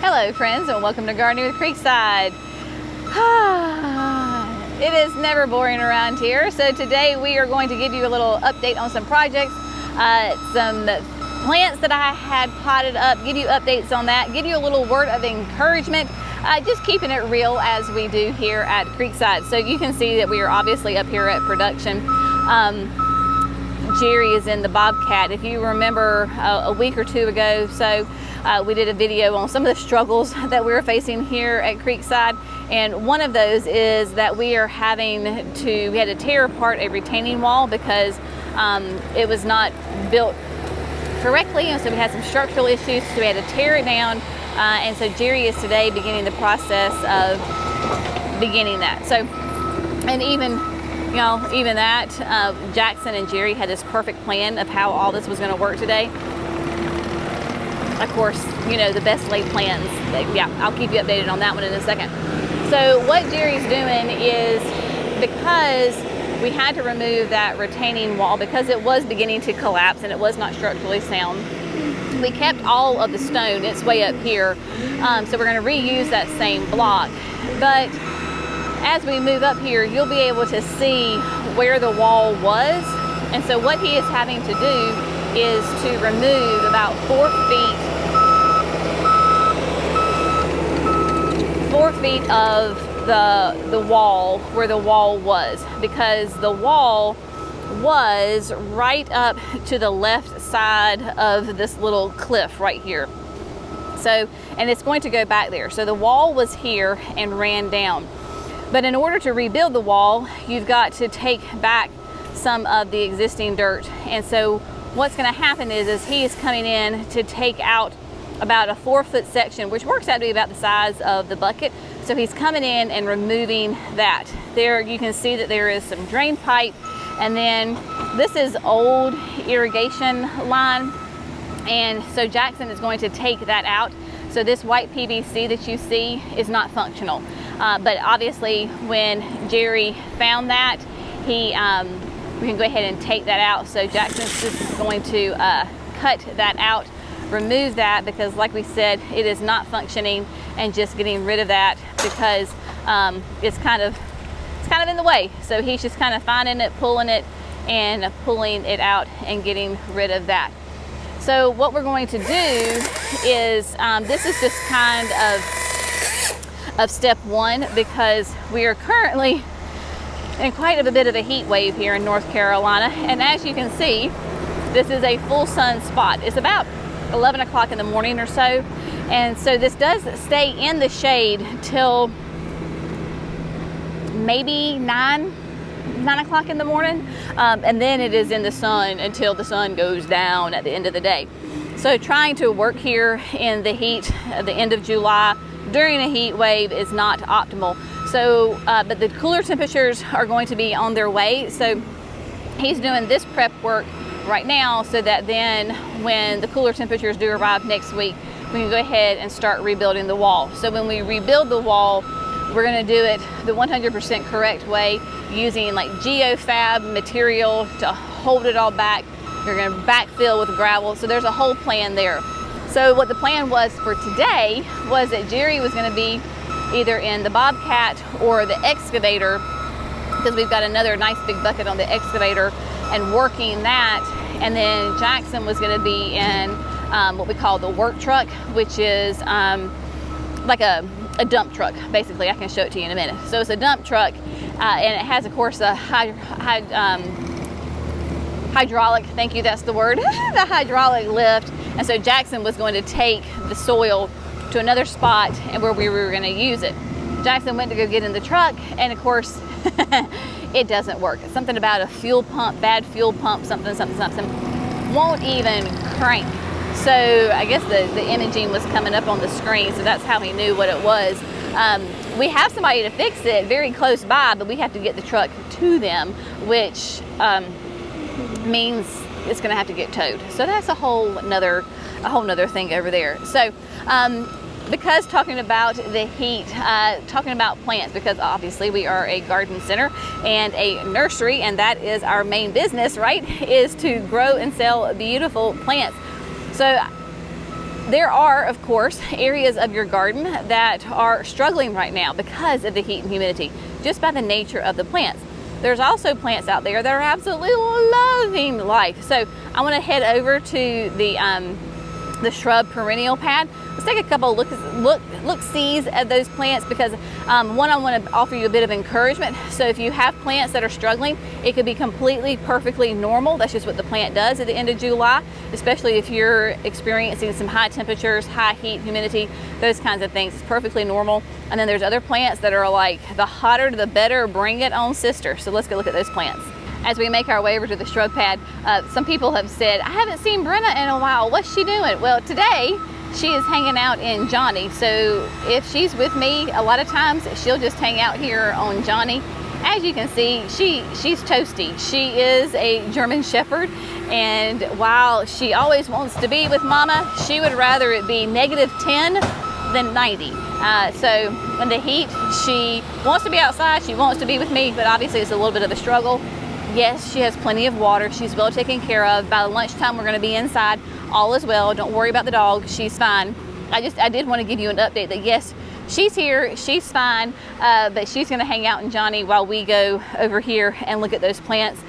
Hello friends, and welcome to Gardening with Creekside. It is never boring around here, so today we are going to give you a little update on some projects, some plants that I had potted up, give you updates on that, give you a little word of encouragement, just keeping it real as we do here at Creekside. So you can see that we are obviously up here at production. Jerry is in the Bobcat. If you remember a week or two ago, we did a video on some of the struggles that we're facing here at Creekside, and one of those is that we had to tear apart a retaining wall because it was not built correctly, and so we had some structural issues, so we had to tear it down, and so Jerry is today beginning the process of beginning that. So, and even that, Jackson and Jerry had this perfect plan of how all this was going to work today. Of course, the best laid plans. Yeah, I'll keep you updated on that one in a second. So what Jerry's doing is, because we had to remove that retaining wall because it was beginning to collapse and it was not structurally sound, we kept all of the stone. It's way up here. So we're going to reuse that same block. But as we move up here, you'll be able to see where the wall was. And so what he is having to do is to remove about 4 feet of the wall where the wall was, because the wall was right up to the left side of this little cliff right here. So, and it's going to go back there. So the wall was here and ran down. But in order to rebuild the wall, you've got to take back some of the existing dirt. And so what's going to happen is he is coming in to take out about a 4-foot section, which works out to be about the size of the bucket. So he's coming in and removing that. There you can see that there is some drain pipe, and then this is old irrigation line. And so Jackson is going to take that out. So this white PVC that you see is not functional. But obviously when Jerry found that, we can go ahead and take that out. So Jackson's just going to cut that out, remove that, because like we said, it is not functioning, and just getting rid of that because it's kind of in the way. So he's just kind of finding it, pulling it out and getting rid of that. So what we're going to do is, this is just kind of step one, because we are currently in quite a bit of a heat wave here in North Carolina. And as you can see, this is a full sun spot. It's about 11 o'clock in the morning or so. And so this does stay in the shade till maybe 9 o'clock in the morning. And then it is in the sun until the sun goes down at the end of the day. So trying to work here in the heat at the end of July during a heat wave is not optimal. So, but the cooler temperatures are going to be on their way. So he's doing this prep work right now, so that then when the cooler temperatures do arrive next week, we can go ahead and start rebuilding the wall. So when we rebuild the wall, we're going to do it the 100% correct way, using like geofab material to hold it all back. You're going to backfill with gravel. So there's a whole plan there. So what the plan was for today was that Jerry was going to be either in the Bobcat or the excavator, because we've got another nice big bucket on the excavator, and working that. And then Jackson was going to be in what we call the work truck, which is like a dump truck, basically. I can show it to you in a minute. So it's a dump truck, and it has, of course, a hydraulic, thank you, that's the word, the hydraulic lift. And so Jackson was going to take the soil to another spot and where we were going to use it. Jackson went to go get in the truck, and of course it doesn't work. It's something about a fuel pump, bad fuel pump, something, won't even crank. So I guess the imaging was coming up on the screen, so that's how he knew what it was. We have somebody to fix it very close by, but we have to get the truck to them, which means it's going to have to get towed. So that's a whole nother thing over there. So because talking about the heat, talking about plants, because obviously we are a garden center and a nursery, and that is our main business, right? Is to grow and sell beautiful plants. So There are, of course, areas of your garden that are struggling right now because of the heat and humidity, just by the nature of the plants. There's also plants out there that are absolutely loving life. So I want to head over to the shrub perennial pad. Let's take a couple look-sees at those plants, because one, I want to offer you a bit of encouragement. So if you have plants that are struggling, it could be completely perfectly normal. That's just what the plant does at the end of July, especially if you're experiencing some high temperatures, high heat, humidity, those kinds of things. It's perfectly normal. And then there's other plants that are like, the hotter the better, bring it on, sister. So let's go look at those plants. As we make our way over to the shrub pad, some people have said, I haven't seen Brenna in a while. What's she doing? Well, today she is hanging out in Johnny. So if she's with me, a lot of times she'll just hang out here on Johnny. As you can see, she's toasty. She is a German Shepherd, and while she always wants to be with Mama, she would rather it be -10 than 90. So in the heat, she wants to be outside, she wants to be with me, but obviously it's a little bit of a struggle. Yes, she has plenty of water. She's well taken care of. By lunchtime, we're going to be inside. All is well. Don't worry about the dog. She's fine. I did want to give you an update that yes, she's here. She's fine, but she's going to hang out in Johnny while we go over here and look at those plants,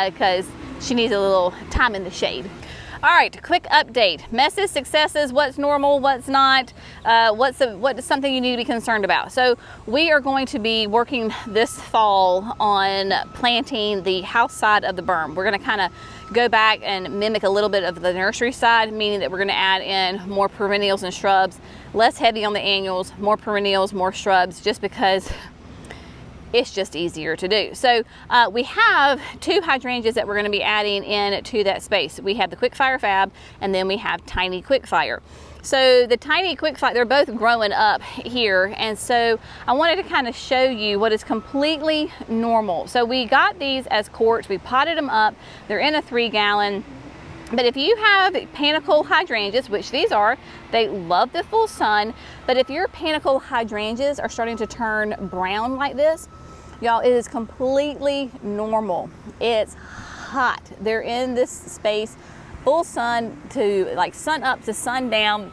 because she needs a little time in the shade. All right, quick update. Messes, successes, what's normal, what's not, what is something you need to be concerned about. So we are going to be working this fall on planting the house side of the berm. We're gonna kind of go back and mimic a little bit of the nursery side, meaning that we're gonna add in more perennials and shrubs, less heavy on the annuals, more perennials, more shrubs, just because it's just easier to do. So we have 2 hydrangeas that we're going to be adding in to that space. We have the Quickfire Fab, and then we have Tiny Quickfire. So the Tiny Quickfire, they're both growing up here, and so I wanted to kind of show you what is completely normal. So we got these as quartz, we potted them up, they're in a 3-gallon. But if you have panicle hydrangeas, which these are, they love the full sun, but if your panicle hydrangeas are starting to turn brown like this, y'all, it is completely normal. It's hot. They're in this space, full sun to like sun up to sundown,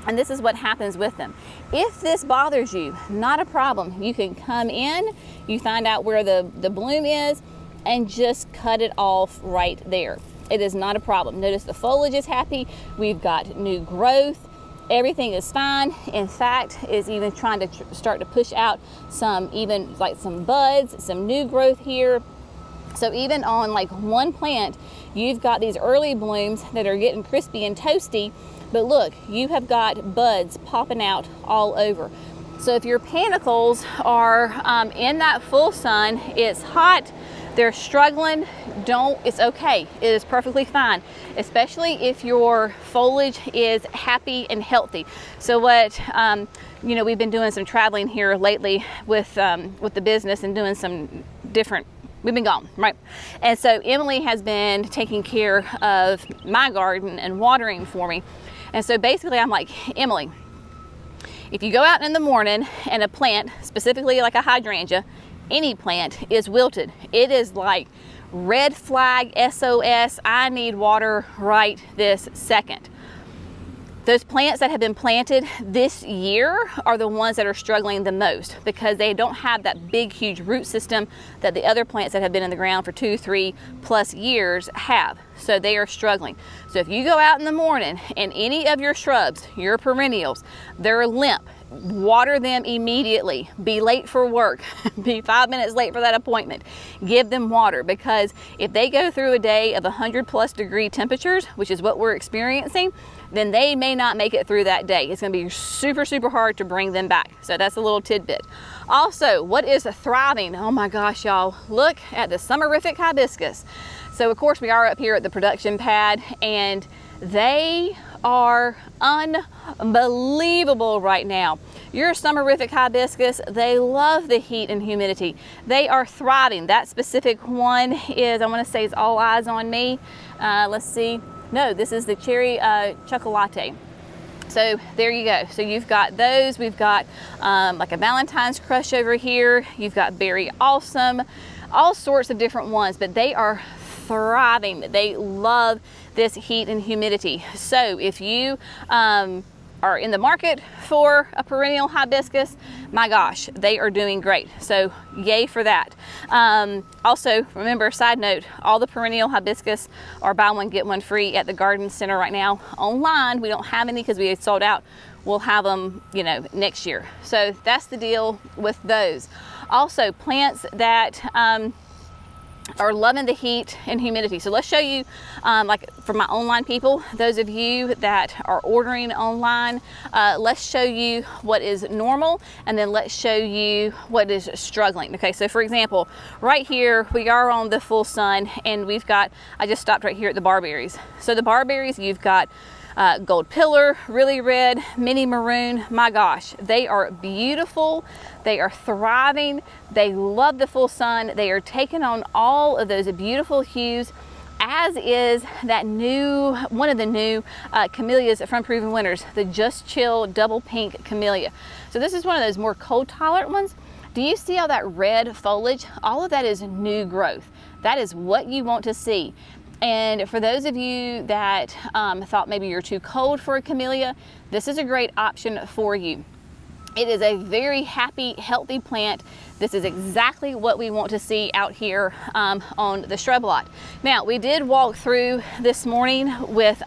and this is what happens with them. If this bothers you, not a problem. You can come in, you find out where the bloom is, and just cut it off right there. It is not a problem. Notice the foliage is happy. We've got new growth. Everything is fine. In fact, is even trying to start to push out some, even like some buds, some new growth here. So even on like one plant, you've got these early blooms that are getting crispy and toasty, but look, you have got buds popping out all over. So if your panicles are in that full sun, it's hot, they're struggling, it's okay. It is perfectly fine, especially if your foliage is happy and healthy. So what, we've been doing some traveling here lately with the business and doing some different, we've been gone, right? And so Emily has been taking care of my garden and watering for me. And so basically I'm like, Emily, if you go out in the morning and a plant, specifically like a hydrangea, any plant is wilted, it is like red flag, SOS, I need water right this second. Those plants that have been planted this year are the ones that are struggling the most because they don't have that big, huge root system that the other plants that have been in the ground for 2-3+ years have. So they are struggling. So if you go out in the morning and any of your shrubs, your perennials, they're limp, water them immediately. Be late for work. Be 5 minutes late for that appointment. Give them water, because if they go through a day of 100+ degree temperatures, which is what we're experiencing, then they may not make it through that day. It's going to be super, super hard to bring them back. So that's a little tidbit. Also, what is thriving? Oh my gosh, y'all, look at the summerific hibiscus. So of course we are up here at the production pad, and they are unbelievable right now. Your summerific hibiscus, they love the heat and humidity. They are thriving. That specific one is, I want to say, it's all eyes on me. Let's see. No, this is the cherry chocolate. So there you go. So you've got those. We've got like a Valentine's Crush over here. You've got Berry Awesome, all sorts of different ones, but they are thriving. They love this heat and humidity. So if you are in the market for a perennial hibiscus, my gosh, they are doing great. So yay for that. Also, remember, side note, all the perennial hibiscus are buy one, get one free at the garden center right now. Online, we don't have any because we sold out. We'll have them, you know, next year. So that's the deal with those. Also, plants that are loving the heat and humidity. So let's show you, like for my online people, those of you that are ordering online, let's show you what is normal, and then let's show you what is struggling. Okay, so for example, right here, we are on the full sun, and we've got, I just stopped right here at the barberries. So the barberries, you've got gold pillar, really red, mini maroon. My gosh, they are beautiful. They are thriving. They love the full sun. They are taking on all of those beautiful hues, as is that new, one of the new camellias from Proven Winners, the Just Chill double pink camellia. So this is one of those more cold tolerant ones. Do you see all that red foliage? All of that is new growth. That is what you want to see. And for those of you that thought maybe you're too cold for a camellia, this is a great option for you. It is a very happy, healthy plant. This is exactly what we want to see out here on the shrub lot. Now, we did walk through this morning with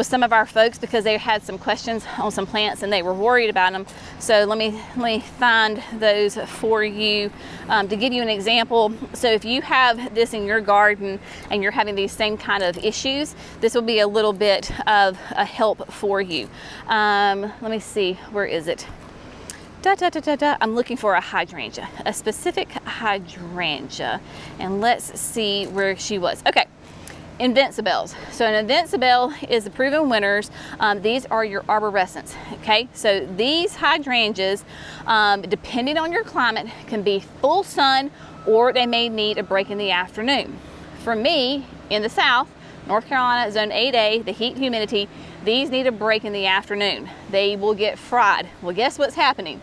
some of our folks because they had some questions on some plants and they were worried about them. So let me find those for you to give you an example. So if you have this in your garden and you're having these same kind of issues, this will be a little bit of a help for you. Let me see, where is it? I'm looking for a hydrangea, a specific hydrangea, and let's see where she was. Okay. Invincibelles. So an Invincibelle is the Proven Winners. These are your arborescents, okay? So these hydrangeas, depending on your climate, can be full sun or they may need a break in the afternoon. For me, in the South, North Carolina, zone 8A, the heat and humidity, these need a break in the afternoon. They will get fried. Well, guess what's happening?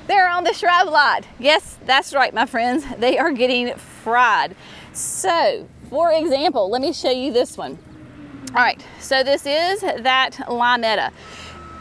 They're on the shrub lot. Yes, that's right, my friends. They are getting fried. So, for example, let me show you this one. All right, so this is that limetta.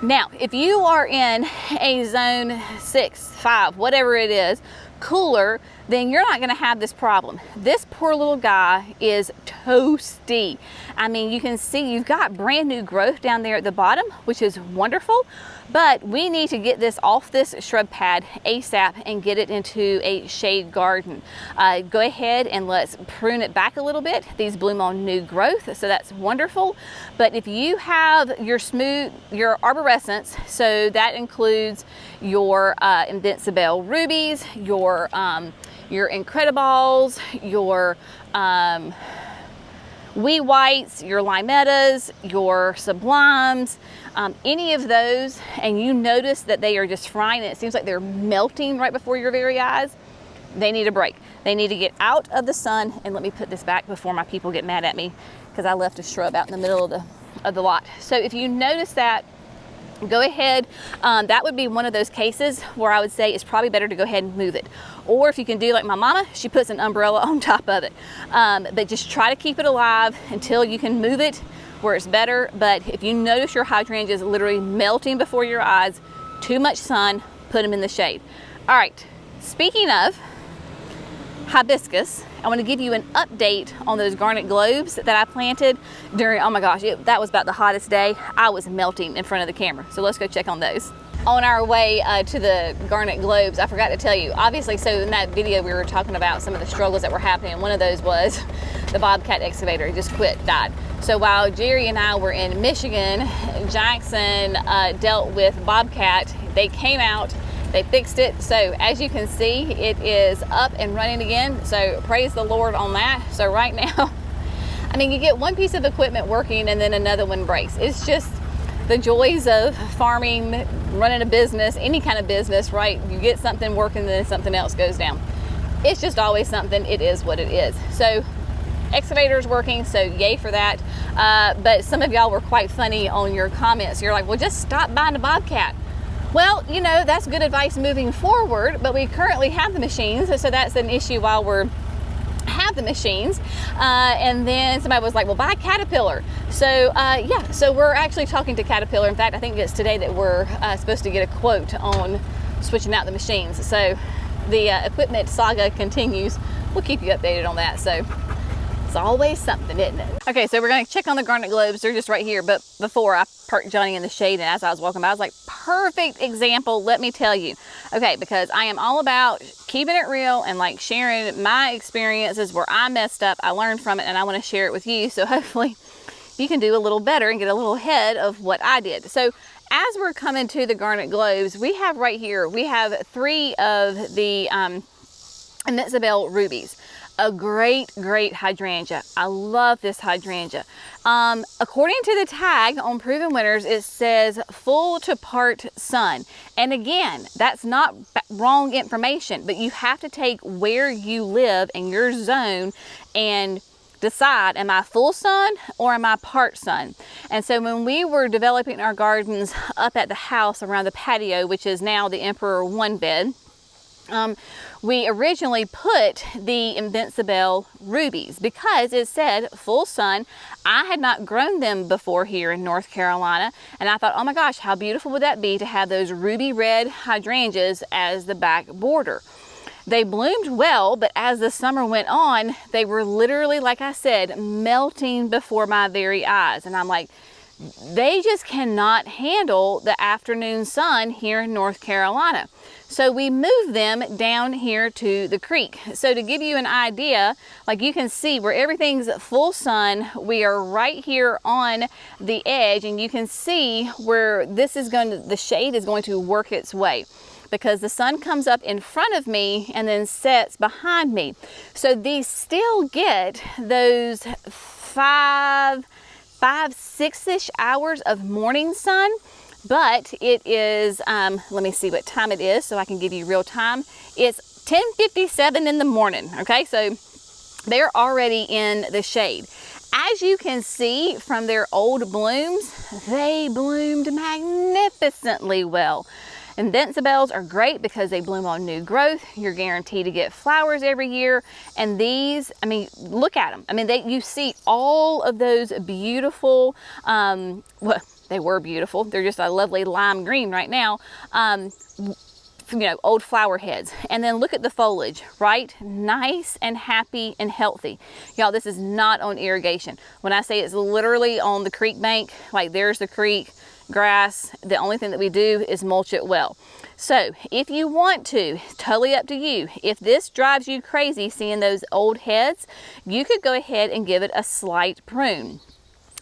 Now, if you are in a zone 6, 5, whatever it is, cooler, then you're not gonna have this problem. This poor little guy is toasty. I mean, you can see you've got brand new growth down there at the bottom, which is wonderful, but we need to get this off this shrub pad ASAP and get it into a shade garden. Go ahead and let's prune it back a little bit. These bloom on new growth, so that's wonderful. But if you have your arborescents, so that includes your Invincibelle rubies, your Incredibles, your wee whites, your limettas, your sublimes, any of those, and you notice that they are just frying and it seems like they're melting right before your very eyes, they need a break. They need to get out of the sun. And let me put this back before my people get mad at me because I left a shrub out in the middle of the lot. So if you notice that, go ahead. That would be one of those cases where I would say it's probably better to go ahead and move it. Or if you can do like my mama, she puts an umbrella on top of it. But just try to keep it alive until you can move it where it's better. But if you notice your hydrangeas literally melting before your eyes, too much sun, put them in the shade. All right, speaking of hibiscus, I want to give you an update on those Garnet Globes that I planted during, oh my gosh, that was about the hottest day. I was melting in front of the camera. So let's go check on those. On our way to the Garnet Globes, I forgot to tell you, obviously, so in that video we were talking about some of the struggles that were happening. One of those was the Bobcat Excavator just quit, died. So while Jerry and I were in Michigan, Jackson dealt with Bobcat. They came out, they fixed it. So as you can see, it is up and running again. So praise the Lord on that. So right now, I mean, you get one piece of equipment working and then another one breaks. It's just the joys of farming, running a business, any kind of business, right? You get something working, then something else goes down. It's just always something. It is what it is. So excavator's working, so yay for that. But some of y'all were quite funny on your comments. You're like, well, just stop buying a Bobcat. Well, you know, that's good advice moving forward, but we currently have the machines, so that's an issue while we're have the machines. And then somebody was like, well, buy Caterpillar. So yeah, so we're actually talking to Caterpillar. In fact, I think it's today that we're supposed to get a quote on switching out the machines. So the equipment saga continues. We'll keep you updated on that. So it's always something, isn't it? Okay, so we're gonna check on the Garnet Globes. They're just right here, but before I parked Johnny in the shade, and as I was walking by, I was like, perfect example, let me tell you. Okay, because I am all about keeping it real and like sharing my experiences where I messed up, I learned from it, and I wanna share it with you. So hopefully you can do a little better and get a little ahead of what I did. So as we're coming to the Garnet Globes, we have right here, we have 3 of the Invincible rubies. A great hydrangea. I love this hydrangea. According to the tag on Proven Winners, it says full to part sun. And again, that's not wrong information, but you have to take where you live in your zone and decide, am I full sun or am I part sun? And so when we were developing our gardens up at the house around the patio, which is now the Emperor One bed, we originally put the Invincible rubies because it said full sun. I had not grown them before here in North Carolina, and I thought, oh my gosh, how beautiful would that be to have those ruby red hydrangeas as the back border. They bloomed well, but as the summer went on, they were literally, like I said, melting before my very eyes. And I'm like, they just cannot handle the afternoon sun here in North Carolina. So we moved them down here to the creek. So to give you an idea, like you can see where everything's full sun, we are right here on the edge, and you can see where this is going to, the shade is going to work its way, because the sun comes up in front of me and then sets behind me. So these still get those 6-ish hours of morning sun, but it is, let me see what time it is so I can give you real time. It's 10:57 in the morning, okay? So they're already in the shade. As you can see from their old blooms, they bloomed magnificently well. Invincibles are great because they bloom on new growth. You're guaranteed to get flowers every year. And these, I mean, look at them. I mean, you see all of those beautiful, well, they were beautiful. They're just a lovely lime green right now. You know, old flower heads. And then look at the foliage, right? Nice and happy and healthy. Y'all, this is not on irrigation. When I say it's literally on the creek bank, like there's the creek, grass, the only thing that we do is mulch it well. So if you want to, totally up to you. If this drives you crazy seeing those old heads, you could go ahead and give it a slight prune.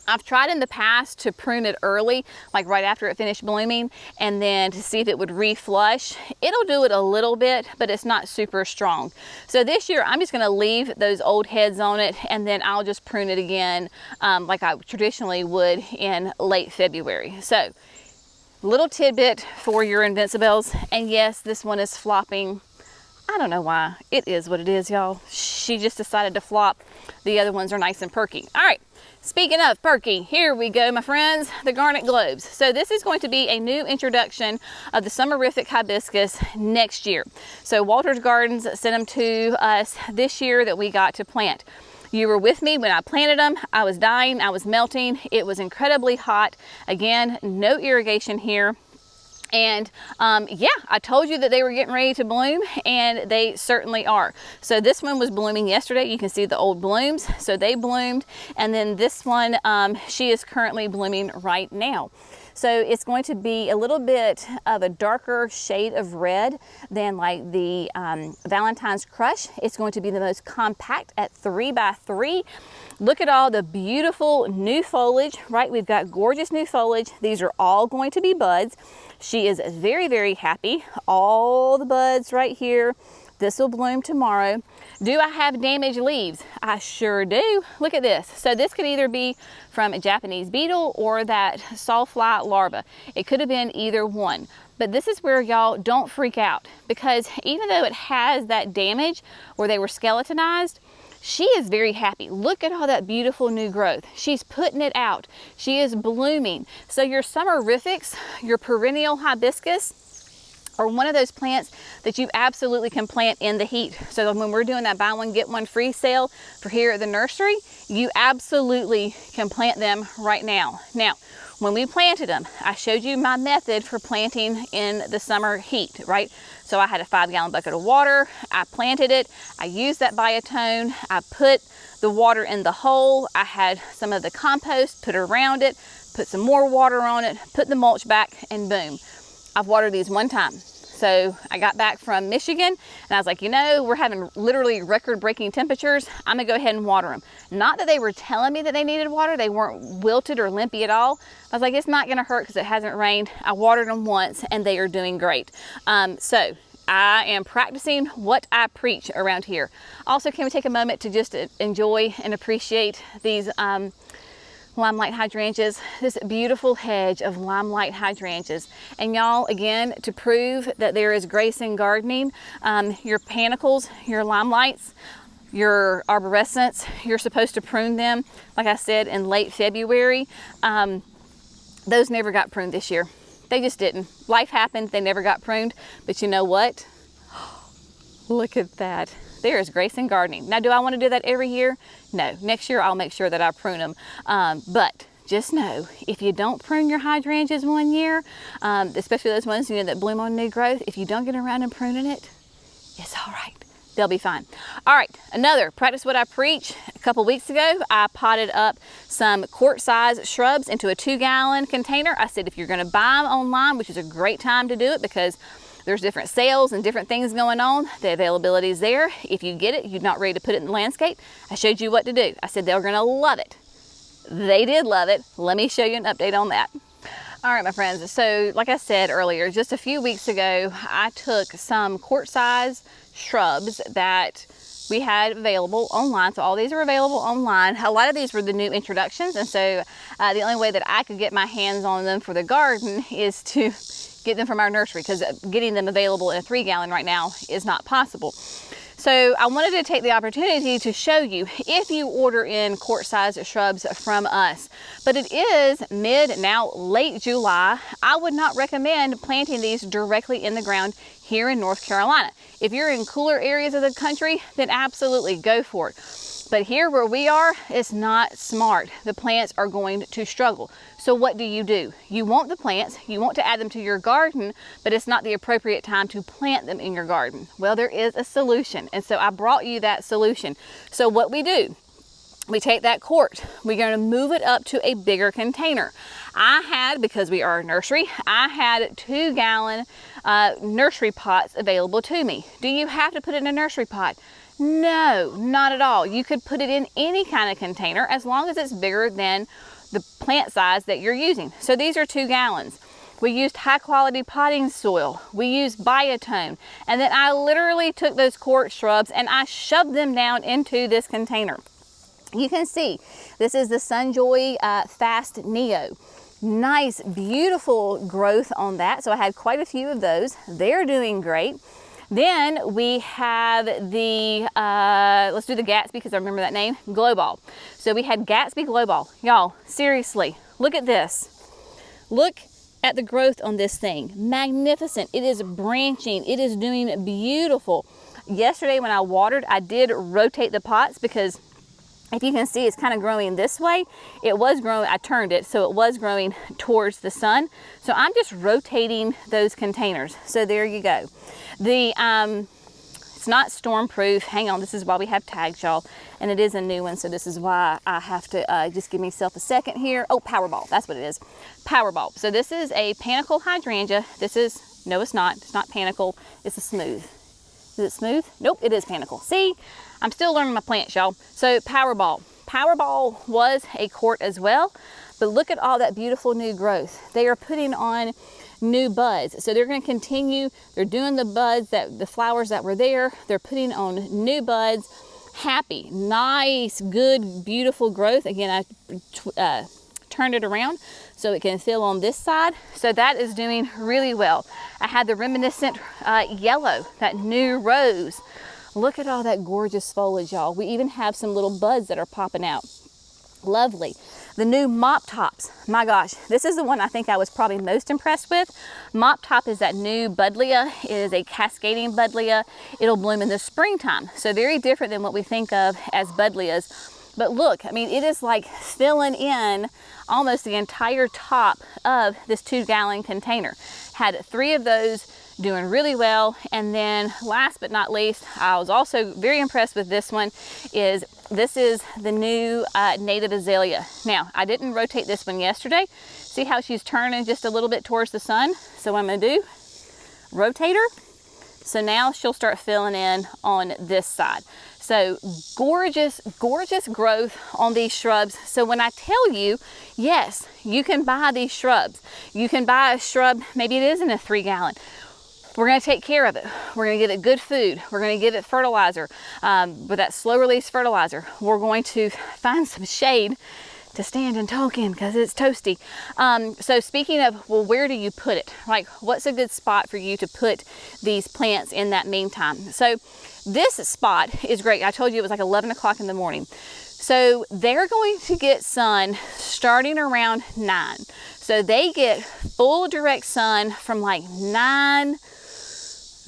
I've tried in the past to prune it early, like right after it finished blooming, and then to see if it would reflush. It'll do it a little bit, but it's not super strong. So this year, I'm just gonna leave those old heads on it, and then I'll just prune it again like I traditionally would in late February. So, little tidbit for your Invincibles. And yes, this one is flopping. I don't know why. It is what it is, y'all. She just decided to flop. The other ones are nice and perky. All right. Speaking of perky, here we go, my friends, the Garnet Globes. So this is going to be a new introduction of the Summerific hibiscus next year. So Walter's Gardens sent them to us this year that we got to plant. You were with me when I planted them. I was dying, I was melting. It was incredibly hot. Again, no irrigation here. And yeah, I told you that they were getting ready to bloom, and they certainly are. So this one was blooming yesterday. You can see the old blooms. So they bloomed. And then this one, she is currently blooming right now. So it's going to be a little bit of a darker shade of red than like the Valentine's Crush. It's going to be the most compact at 3 by 3. Look at all the beautiful new foliage, right? We've got gorgeous new foliage. These are all going to be buds. She is very, very happy. All the buds right here. This will bloom tomorrow. Do I have damaged leaves? I sure do. Look at this. So this could either be from a Japanese beetle or that sawfly larva. It could have been either one. But this is where y'all don't freak out, because even though it has that damage where they were skeletonized, she is very happy. Look at all that beautiful new growth. She's putting it out. She is blooming. So your Summerifics, your perennial hibiscus, or one of those plants that you absolutely can plant in the heat. So when we're doing that buy one get one free sale for here at the nursery, you absolutely can plant them right now. Now, when we planted them, I showed you my method for planting in the summer heat, right? So I had a 5-gallon bucket of water, I planted it, I used that biotone, I put the water in the hole, I had some of the compost put around it, put some more water on it, put the mulch back, and boom. I've watered these one time. So I got back from Michigan and I was like, you know, we're having literally record-breaking temperatures. I'm gonna go ahead and water them. Not that they were telling me that they needed water. They weren't wilted or limpy at all. I was like, it's not gonna hurt because it hasn't rained. I watered them once and they are doing great. So I am practicing what I preach around here. Also, can we take a moment to just enjoy and appreciate these limelight hydrangeas, this beautiful hedge of limelight hydrangeas. And y'all, again, to prove that there is grace in gardening, your panicles, your limelights, your arborescents, you're supposed to prune them, like I said, in late February. Those never got pruned this year. They just didn't. Life happened, they never got pruned. But you know what? Look at that. There is grace in gardening. Now, do I want to do that every year? No. Next year, I'll make sure that I prune them. But just know, if you don't prune your hydrangeas one year, especially those ones that bloom on new growth, if you don't get around and pruning it, it's all right. They'll be fine. All right, another practice what I preach. A couple weeks ago, I potted up some quart-size shrubs into a 2-gallon container. I said, if you're going to buy them online, which is a great time to do it because there's different sales and different things going on. The availability is there. If you get it, you're not ready to put it in the landscape, I showed you what to do. I said they were gonna love it. They did love it. Let me show you an update on that. All right, my friends. So like I said earlier, just a few weeks ago, I took some quart-size shrubs that we had available online. So all these are available online. A lot of these were the new introductions. And so the only way that I could get my hands on them for the garden is to get them from our nursery, because getting them available in a 3-gallon right now is not possible. So I wanted to take the opportunity to show you if you order in quart-sized shrubs from us. But it is late July. I would not recommend planting these directly in the ground here in North Carolina. If you're in cooler areas of the country, then absolutely go for it. But here where we are, it's not smart. The plants are going to struggle. So what do? You want the plants, you want to add them to your garden, but it's not the appropriate time to plant them in your garden. Well, there is a solution. And so I brought you that solution. So what we do, we take that quart, we're going to move it up to a bigger container. Because we are a nursery, I had 2-gallon nursery pots available to me. Do you have to put it in a nursery pot? No, not at all. You could put it in any kind of container as long as it's bigger than the plant size that you're using. So these are 2 gallons. We used high quality potting soil. We used biotone. And then I literally took those quart shrubs and I shoved them down into this container. You can see, this is the Sunjoy Fast Neo. Nice, beautiful growth on that. So I had quite a few of those. They're doing great. Then we have the, let's do the Gatsby because I remember that name, Glow Ball. So we had Gatsby Glow Ball. Y'all, seriously, look at this. Look at the growth on this thing. Magnificent. It is branching. It is doing beautiful. Yesterday when I watered, I did rotate the pots because if you can see, it's kind of growing this way. It was growing, I turned it, so it was growing towards the sun. So I'm just rotating those containers. So there you go. It's not storm proof. Hang on, this is why we have tags, y'all. And it is a new one, so this is why I have to just give myself a second here. Oh, Powerball, that's what it is. Powerball. So this is a panicle hydrangea. This is, no it's not panicle, it's a smooth. Is it smooth? Nope, it is panicle. See? I'm still learning my plants, y'all. So Powerball. Powerball was a quart as well, but look at all that beautiful new growth. They are putting on new buds. So they're going to continue. They're doing the buds, the flowers that were there. They're putting on new buds. Happy, nice, good, beautiful growth. Again, I turned it around so it can fill on this side. So that is doing really well. I had the reminiscent yellow, that new rose. Look at all that gorgeous foliage, y'all. We even have some little buds that are popping out. Lovely. The new mop tops, my gosh, this is the one I think I was probably most impressed with. Mop top is that new buddleia. It is a cascading buddleia. It'll bloom in the springtime. So very different than what we think of as buddleias. But look, I mean, it is like filling in almost the entire top of this 2-gallon container. Had 3 of those doing really well. And then last but not least, I was also very impressed with this one. This is the new native azalea. Now, I didn't rotate this one yesterday. See how she's turning just a little bit towards the sun? So what I'm gonna do, rotate her. So now she'll start filling in on this side. So gorgeous, gorgeous growth on these shrubs. So when I tell you, yes, you can buy these shrubs. You can buy a shrub, maybe it isn't a 3-gallon. We're gonna take care of it. We're gonna give it good food. We're gonna give it fertilizer, with that slow release fertilizer. We're going to find some shade to stand and talk in because it's toasty. So speaking of, well, where do you put it? Like, what's a good spot for you to put these plants in that meantime? So this spot is great. I told you it was like 11 o'clock in the morning. So they're going to get sun starting around 9. So they get full direct sun from like 9,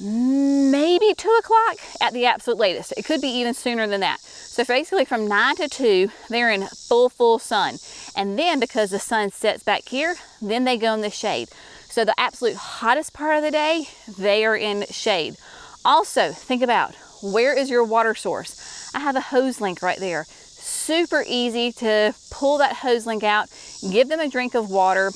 maybe 2 o'clock at the absolute latest. It could be even sooner than that. So basically from 9 to 2, they're in full sun. And then because the sun sets back here, then they go in the shade. So the absolute hottest part of the day, they are in shade. Also, think about, where is your water source? I have a hose link right there. Super easy to pull that hose link out, give them a drink of water,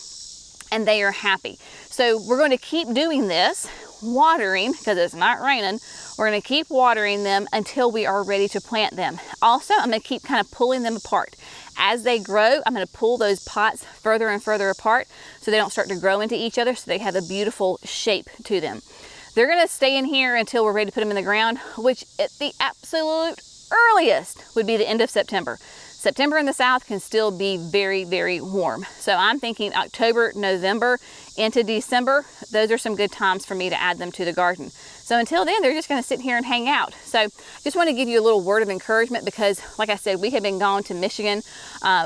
and they are happy. So we're going to keep doing this, watering, because it's not raining. We're going to keep watering them until we are ready to plant them. Also, I'm going to keep kind of pulling them apart. As they grow, I'm going to pull those pots further and further apart so they don't start to grow into each other, so they have a beautiful shape to them. They're going to stay in here until we're ready to put them in the ground, which at the absolute earliest would be the end of September. September in the south can still be very, very warm. So I'm thinking October, November into December, those are some good times for me to add them to the garden. So until then, they're just gonna sit here and hang out. So just wanna give you a little word of encouragement because like I said, we had been gone to Michigan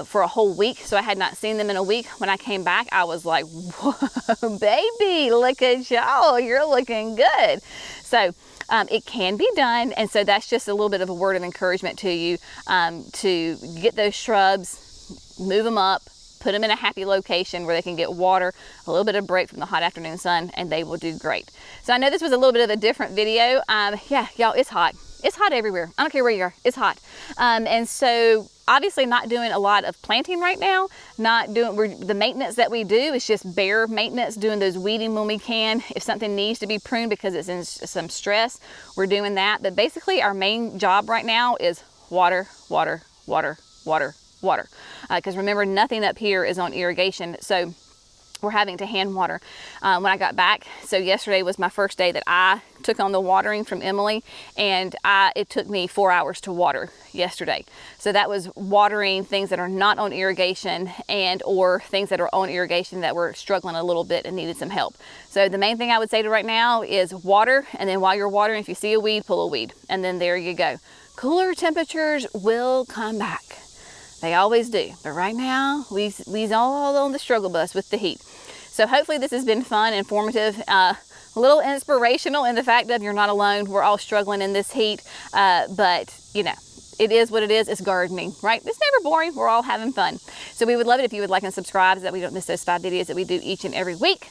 for a whole week. So I had not seen them in a week. When I came back, I was like, whoa, baby, look at y'all, you're looking good. So it can be done, and so that's just a little bit of a word of encouragement to you to get those shrubs, move them up, put them in a happy location where they can get water, a little bit of break from the hot afternoon sun, and they will do great. So I know this was a little bit of a different video. Yeah, y'all, it's hot. It's hot everywhere. I don't care where you are, it's hot. And so obviously not doing a lot of planting right now, the maintenance that we do is just bare maintenance, doing those weeding when we can. If something needs to be pruned because it's in some stress, we're doing that. But basically our main job right now is water, water, water, water, water. Because remember, nothing up here is on irrigation. So we're having to hand water. When I got back, so yesterday was my first day that I took on the watering from Emily, and it took me 4 hours to water yesterday. So that was watering things that are not on irrigation and or things that are on irrigation that were struggling a little bit and needed some help. So the main thing I would say to right now is water, and then while you're watering, if you see a weed, pull a weed, and then there you go. Cooler temperatures will come back. They always do. But right now, we's all on the struggle bus with the heat. So hopefully this has been fun, informative, a little inspirational in the fact that you're not alone. We're all struggling in this heat. But, you know, it is what it is. It's gardening, right? It's never boring. We're all having fun. So we would love it if you would like and subscribe so that we don't miss those 5 videos that we do each and every week.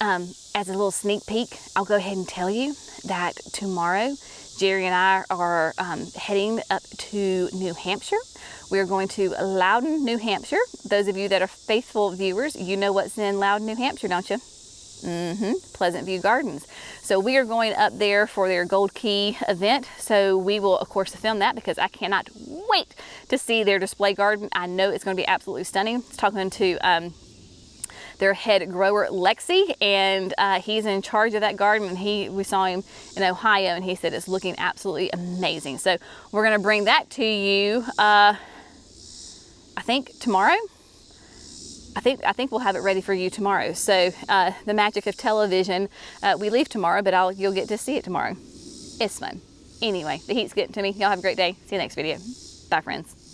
As a little sneak peek, I'll go ahead and tell you that tomorrow, Jerry and I are heading up to New Hampshire. We're going to Loudon, New Hampshire. Those of you that are faithful viewers, you know what's in Loudon, New Hampshire, don't you? Pleasant View Gardens. So we are going up there for their Gold Key event. So we will, of course, film that because I cannot wait to see their display garden. I know it's going to be absolutely stunning. I was talking to their head grower, Lexi, and he's in charge of that garden, and we saw him in Ohio, and he said it's looking absolutely amazing. So we're going to bring that to you, I think tomorrow. I think we'll have it ready for you tomorrow. So the magic of television, we leave tomorrow, but you'll get to see it tomorrow. It's fun. Anyway, the heat's getting to me. Y'all have a great day. See you next video. Bye, friends.